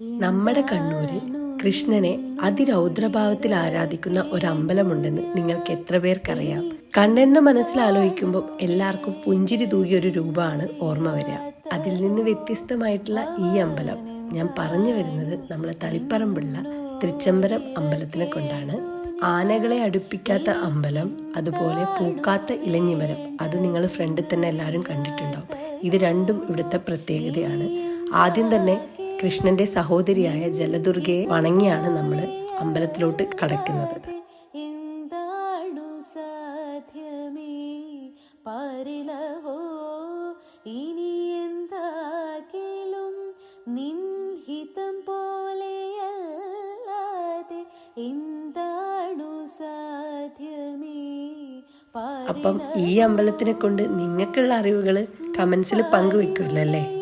നമ്മുടെ കണ്ണൂര് കൃഷ്ണനെ അതിരൗദ്രഭാവത്തിൽ ആരാധിക്കുന്ന ഒരു അമ്പലമുണ്ടെന്ന് നിങ്ങൾക്ക് എത്ര പേർക്കറിയാം? കണ്ണെന്ന മനസ്സിൽ ആലോചിക്കുമ്പോൾ എല്ലാവർക്കും പുഞ്ചിരി തൂകിയ ഒരു രൂപമാണ് ഓർമ്മ വരിക. അതിൽ നിന്ന് വ്യത്യസ്തമായിട്ടുള്ള ഈ അമ്പലം, ഞാൻ പറഞ്ഞു വരുന്നത് നമ്മളെ തളിപ്പറമ്പുള്ള തൃച്ചംബരം അമ്പലത്തിനെ കൊണ്ടാണ്. ആനകളെ അടുപ്പിക്കാത്ത അമ്പലം, അതുപോലെ പൂക്കാത്ത ഇലഞ്ഞിമരം, അത് നിങ്ങൾ ഫ്രണ്ടിൽ തന്നെ എല്ലാവരും കണ്ടിട്ടുണ്ടാവും. ഇത് രണ്ടും ഇവിടുത്തെ പ്രത്യേകതയാണ്. ആദ്യം തന്നെ കൃഷ്ണന്റെ സഹോദരിയായ ജലദുർഗയെ വണങ്ങിയാണ് നമ്മൾ അമ്പലത്തിലോട്ട് കടക്കുന്നത്. അപ്പം ഈ അമ്പലത്തിനെ കൊണ്ട് നിങ്ങൾക്കുള്ള അറിവുകൾ കമൻസിൽ പങ്കുവെക്കുമല്ലോ അല്ലേ?